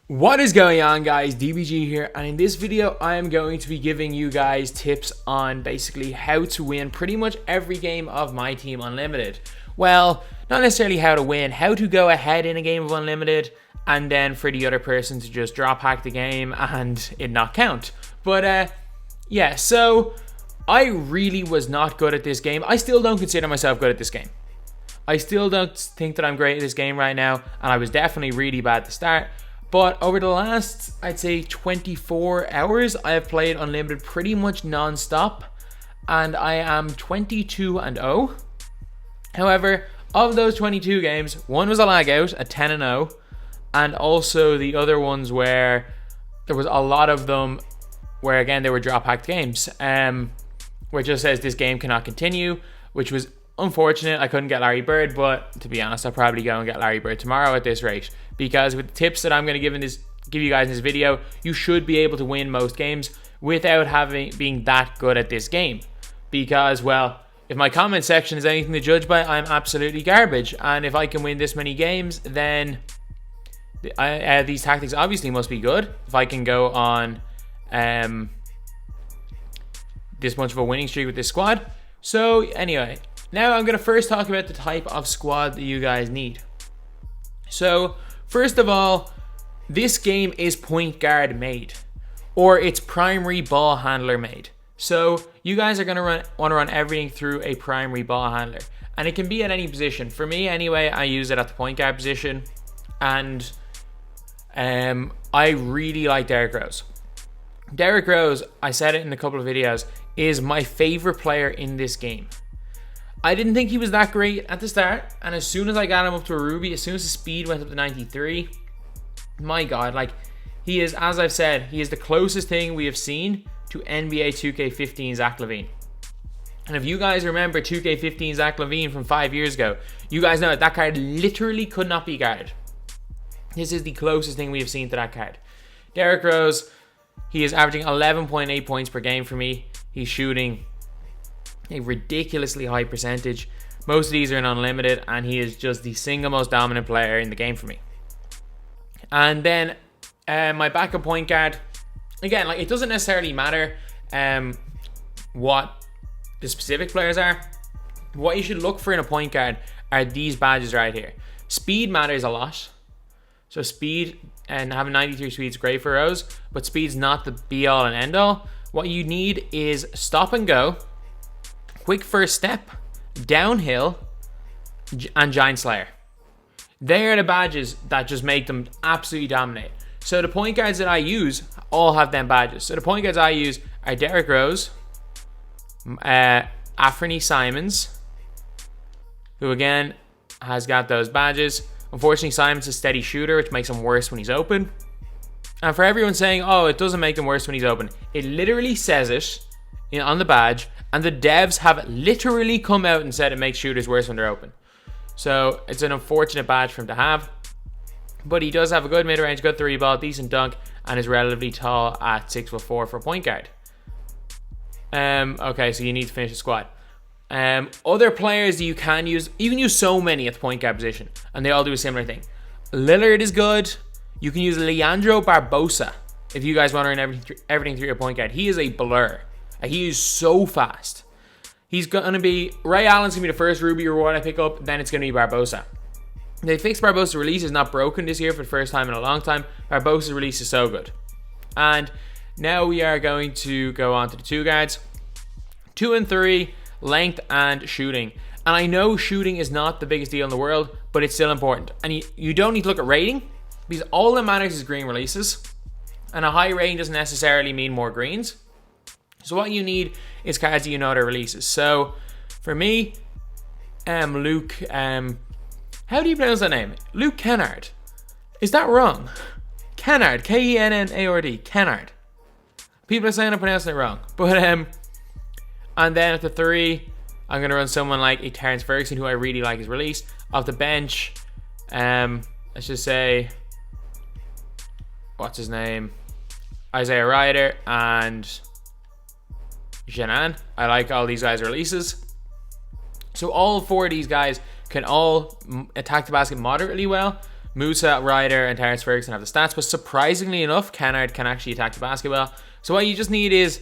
What is going on, guys? DBG here, and in this video I am going to be giving you guys tips on basically how to win pretty much every game of MyTEAM Unlimited. Well, not necessarily how to win, how to go ahead in a game of Unlimited and then for the other person to just drop hack the game and it not count. But yeah, so I really was not good at this game. I still don't consider myself good at this game. I still don't think that I'm great at this game right now, and I was definitely really bad at the start. But over the last, I'd say 24 hours, I have played Unlimited pretty much non-stop, and I am 22-0. However, of those 22 games, one was a lag out at 10-0, and also the other ones where there was a lot of them where, again, they were drop-hacked games, where it just says this game cannot continue, which was unfortunate. I couldn't get Larry Bird, but to be honest, I'll probably go and get Larry Bird tomorrow at this rate, because with the tips that I'm going to give you guys in this video, you should be able to win most games without being that good at this game. Because, well, if my comment section is anything to judge by, I'm absolutely garbage, and if I can win this many games, then these tactics obviously must be good. If I can go on this much of a winning streak with this squad. So anyway, now I'm going to first talk about the type of squad that you guys need. So first of all, this game is point guard made, or it's primary ball handler made. So you guys are going to want to run everything through a primary ball handler, and it can be at any position. For me anyway, I use it at the point guard position, and I really like Derrick Rose. Derrick Rose, I said it in a couple of videos, is my favorite player in this game. I didn't think he was that great at the start, and as soon as I got him up to a Ruby, as soon as his speed went up to 93, my god, like, he is, as I've said, he is the closest thing we have seen to NBA 2K15 Zach LaVine. And if you guys remember 2K15 Zach LaVine from 5 years ago, you guys know that card literally could not be guarded. This is the closest thing we have seen to that card. Derrick Rose, he is averaging 11.8 points per game for me. He's shooting a ridiculously high percentage. Most of these are in Unlimited, and he is just the single most dominant player in the game for me. And then my backup point guard, again, like, it doesn't necessarily matter what the specific players are. What you should look for in a point guard are these badges right here. Speed matters a lot. So speed, and having 93 speed is great for Rose, but speed's not the be all and end all. What you need is stop and go, quick first step, downhill, and Giant Slayer. They are the badges that just make them absolutely dominate. So the point guards that I use all have them badges. So the point guards I use are Derrick Rose, Anthony Simons, who again has got those badges. Unfortunately, Simons is a steady shooter, which makes him worse when he's open. And for everyone saying, oh, it doesn't make them worse when he's open, it literally says it on the badge, and the devs have literally come out and said it makes shooters worse when they're open. So it's an unfortunate badge for him to have. But he does have a good mid-range, good 3-ball, decent dunk, and is relatively tall at 6'4" for a point guard. Okay, so you need to finish the squad. Other players that you can use so many at the point guard position, and they all do a similar thing. Lillard is good. You can use Leandro Barbosa if you guys want to run everything through your point guard. He is a blur. He is so fast. He's going to be, Ray Allen's going to be the first Ruby reward I pick up, then it's going to be Barbosa. They fixed Barbosa's release. Is not broken this year for the first time in a long time. Barbosa's release is so good. And now we are going to go on to the two guards. 2 and 3, length and shooting. And I know shooting is not the biggest deal in the world, but it's still important. And you don't need to look at rating, because all that matters is green releases. And a high rating doesn't necessarily mean more greens. So what you need is cards that you know their releases. So for me, Luke, how do you pronounce that name? Luke Kennard. Is that wrong? Kennard, Kennard, Kennard. People are saying I'm pronouncing it wrong. But and then at the 3, I'm gonna run someone like a Terrence Ferguson, who I really like his release. Off the bench, let's just say, what's his name? Isaiah Ryder and Janan. I like all these guys' releases. So all 4 of these guys can all attack the basket moderately well. Musa, Ryder, and Terrence Ferguson have the stats, but surprisingly enough, Kennard can actually attack the basket well. So what you just need is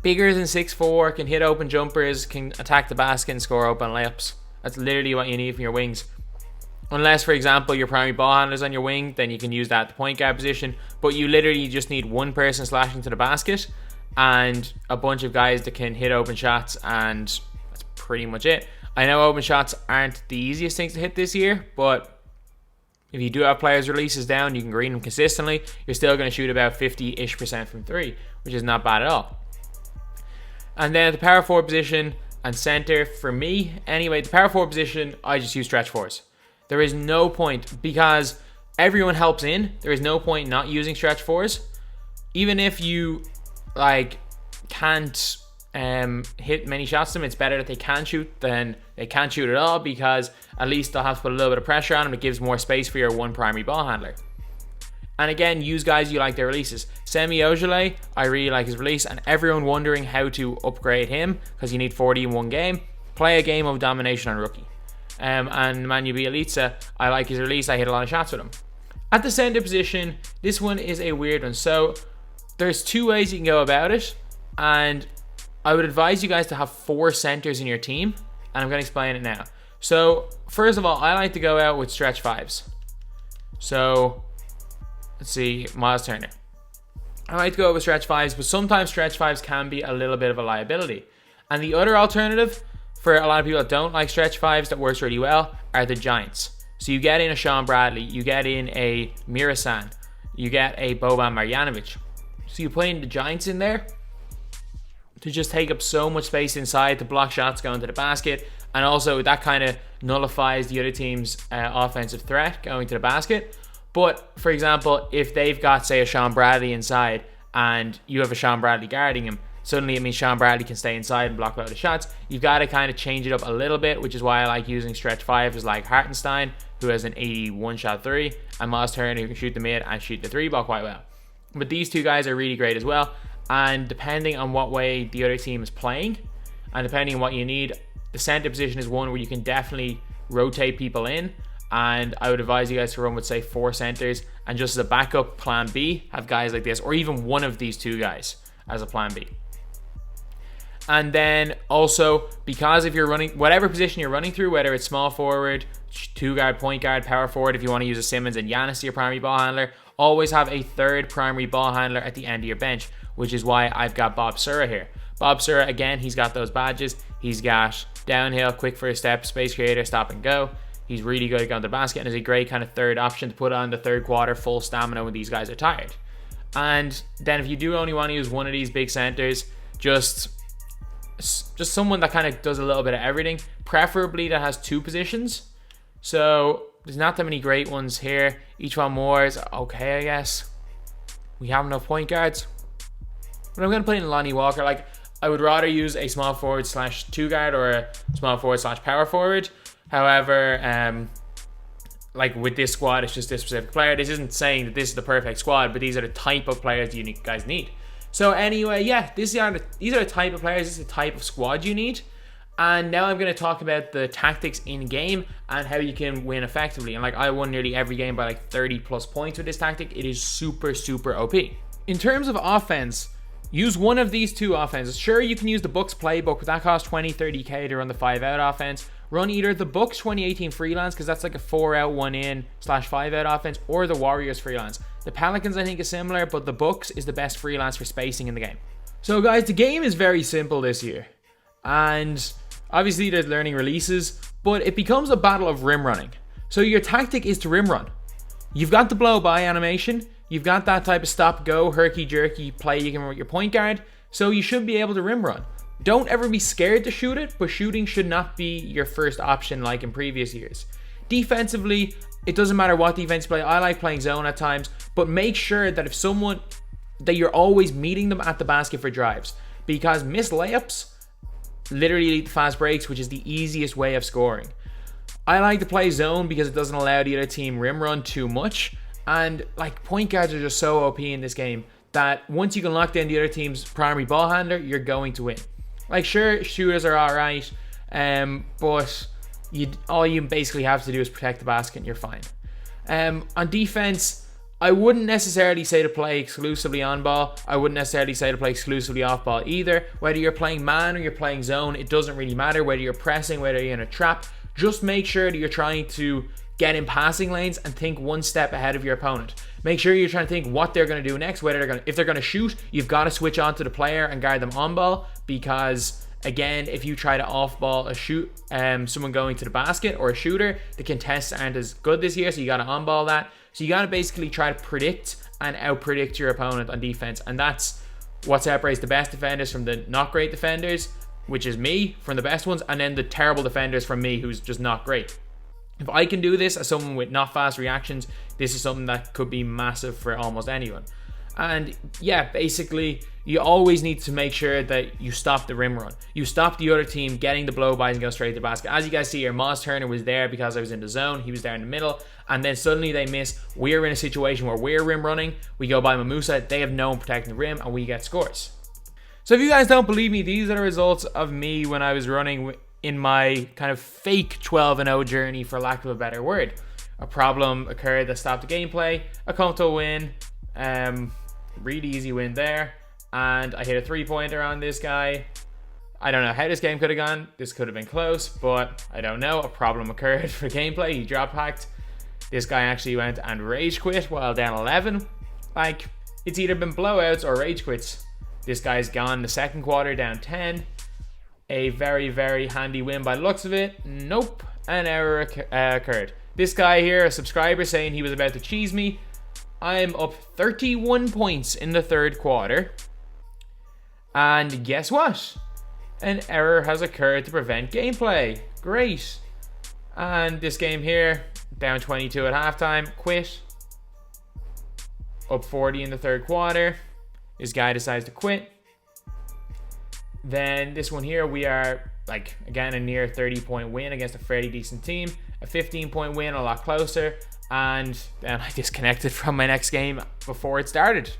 bigger than 6'4", can hit open jumpers, can attack the basket and score open layups. That's literally what you need from your wings. Unless, for example, your primary ball handler's on your wing, then you can use that at the point guard position. But you literally just need one person slashing to the basket and a bunch of guys that can hit open shots, and that's pretty much it. I know open shots aren't the easiest things to hit this year, but if you do have players' releases down, you can green them consistently. You're still going to shoot about 50-ish% from three, which is not bad at all. And then at the power forward position and center, for me, anyway, the power forward position, I just use stretch fours. There is no point, because everyone helps in. There is no point not using stretch fours. Even if you can't hit many shots to them, it's better that they can shoot than they can't shoot at all, because at least they'll have to put a little bit of pressure on them. It gives more space for your one primary ball handler. And again, use guys you like their releases. Semi Ojeleye, I really like his release, and everyone wondering how to upgrade him because you need 40 in one game. Play a game of domination on rookie. And Manu Bielitsa, I like his release. I hit a lot of shots with him. At the center position, this one is a weird one. So there's two ways you can go about it, and I would advise you guys to have 4 centers in your team, and I'm going to explain it now. So first of all, I like to go out with stretch 5s. So let's see, Miles Turner. I like to go out with stretch 5s, but sometimes stretch 5s can be a little bit of a liability. And the other alternative, for a lot of people that don't like stretch 5s that works really well, are the Giants. So you get in a Sean Bradley, you get in a Mirasan, you get a Boban Marjanovic. So you put in the Giants in there to just take up so much space inside, to block shots going to the basket, and also that kind of nullifies the other team's offensive threat going to the basket. But for example, if they've got, say, a Sean Bradley inside and you have a Sean Bradley guarding him, suddenly it means Sean Bradley can stay inside and block a lot of shots. You've got to kind of change it up a little bit, which is why I like using stretch 5s like Hartenstein, who has an 81 shot 3, and Miles Turner, who can shoot the mid and shoot the 3 ball quite well. But these two guys are really great as well, and depending on what way the other team is playing and depending on what you need, the center position is one where you can definitely rotate people in, and I would advise you guys to run with, say, 4 centers, and just as a backup plan B, have guys like this, or even one of these two guys as a plan B. And then also, because if you're running, whatever position you're running through, whether it's small forward, 2 guard, point guard, power forward, if you want to use a Simmons and Giannis to your primary ball handler, always have a third primary ball handler at the end of your bench, which is why I've got Bob Sura here. Bob Sura, again, he's got those badges. He's got downhill, quick first step, space creator, stop and go. He's really good at going to the basket and is a great kind of third option to put on the third quarter, full stamina when these guys are tired. And then if you do only want to use one of these big centers, just someone that kind of does a little bit of everything, preferably that has 2 positions. So there's not that many great ones here. Each one more is okay, I guess. We have enough point guards, but I'm going to put in Lonnie Walker. Like, I would rather use a small forward / 2 guard or a small forward / power forward. However, like with this squad, it's just this specific player. This isn't saying that this is the perfect squad, but these are the type of players you guys need. So anyway, yeah, these are the type of players, this is the type of squad you need. And now I'm going to talk about the tactics in game and how you can win effectively. And like, I won nearly every game by like 30 plus points with this tactic. It is super, super OP. In terms of offense, use one of these 2 offenses. Sure, you can use the Bucks playbook, but that costs 20-30k to run the 5-out offense. Run either the Bucks 2018 freelance, because that's like a 4-out, 1-in / 5-out offense, or the Warriors freelance. The Pelicans, I think, is similar, but the Bucks is the best freelance for spacing in the game. So guys, the game is very simple this year, and obviously there's learning releases, but it becomes a battle of rim running. So your tactic is to rim run. You've got the blow by animation, you've got that type of stop go herky jerky play you can run with your point guard, so you should be able to rim run. Don't ever be scared to shoot it, but shooting should not be your first option like in previous years. Defensively, it doesn't matter what defense you play. I like playing zone at times, but make sure that that you're always meeting them at the basket for drives, because missed layups literally lead to fast breaks, which is the easiest way of scoring. I like to play zone because it doesn't allow the other team rim run too much, and like, point guards are just so OP in this game that once you can lock down the other team's primary ball handler, you're going to win. Like, sure, shooters are alright, but all you basically have to do is protect the basket and you're fine. On defense, I wouldn't necessarily say to play exclusively on ball. I wouldn't necessarily say to play exclusively off ball either. Whether you're playing man or you're playing zone, it doesn't really matter. Whether you're pressing, whether you're in a trap, just make sure that you're trying to get in passing lanes and think one step ahead of your opponent. Make sure you're trying to think what they're going to do next. If they're going to shoot, you've got to switch on to the player and guard them on ball, because again, if you try to off ball someone going to the basket or a shooter, the contests aren't as good this year, so you got to on ball that. So you got to basically try to predict and out-predict your opponent on defense. And that's what separates the best defenders from the not great defenders, which is me, from the best ones, and then the terrible defenders from me, who's just not great. If I can do this as someone with not fast reactions, this is something that could be massive for almost anyone. And yeah, basically, you always need to make sure that you stop the rim run. You stop the other team getting the blow-bys and go straight to the basket. As you guys see here, Moss Turner was there because I was in the zone. He was there in the middle. And then suddenly they miss. We're in a situation where we're rim running. We go by Mamusa. They have no one protecting the rim, and we get scores. So if you guys don't believe me, these are the results of me when I was running in my kind of fake 12-0 journey, for lack of a better word. A problem occurred that stopped the gameplay. A comfortable win. Really easy win there. And I hit a 3-pointer on this guy. I don't know how this game could have gone. This could have been close, but I don't know. A problem occurred for gameplay. He drop hacked. This guy actually went and rage quit while down 11. Like, it's either been blowouts or rage quits. This guy's gone the second quarter down 10. A very, very handy win by the looks of it. Nope. An error occurred. This guy here, a subscriber, saying he was about to cheese me. I'm up 31 points in the third quarter. And guess what? An error has occurred to prevent gameplay. Great. And this game here, down 22 at halftime, quit. Up 40 in the third quarter. This guy decides to quit. Then this one here, we are, like, again, a near 30-point win against a fairly decent team. A 15-point win, a lot closer. And then I disconnected from my next game before it started.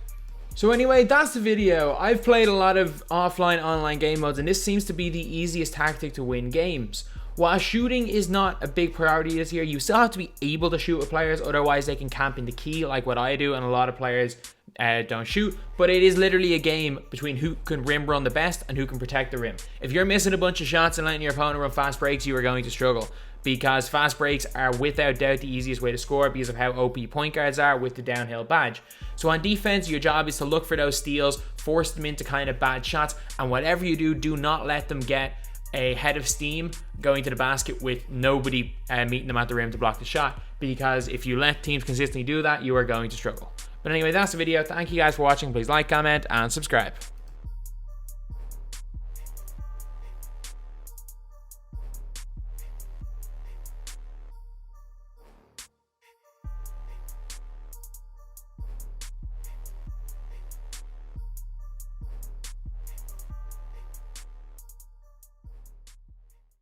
So anyway, that's the video. I've played a lot of offline online game modes, and this seems to be the easiest tactic to win games. While shooting is not a big priority this year, you still have to be able to shoot with players, otherwise they can camp in the key like what I do, and a lot of players don't shoot. But it is literally a game between who can rim run the best and who can protect the rim. If you're missing a bunch of shots and letting your opponent run fast breaks, you are going to struggle, because fast breaks are without doubt the easiest way to score because of how OP point guards are with the downhill badge. So on defense, your job is to look for those steals, force them into kind of bad shots, and whatever you do, do not let them get a head of steam going to the basket with nobody meeting them at the rim to block the shot, because if you let teams consistently do that, you are going to struggle. But anyway, that's the video. Thank you guys for watching. Please like, comment, and subscribe.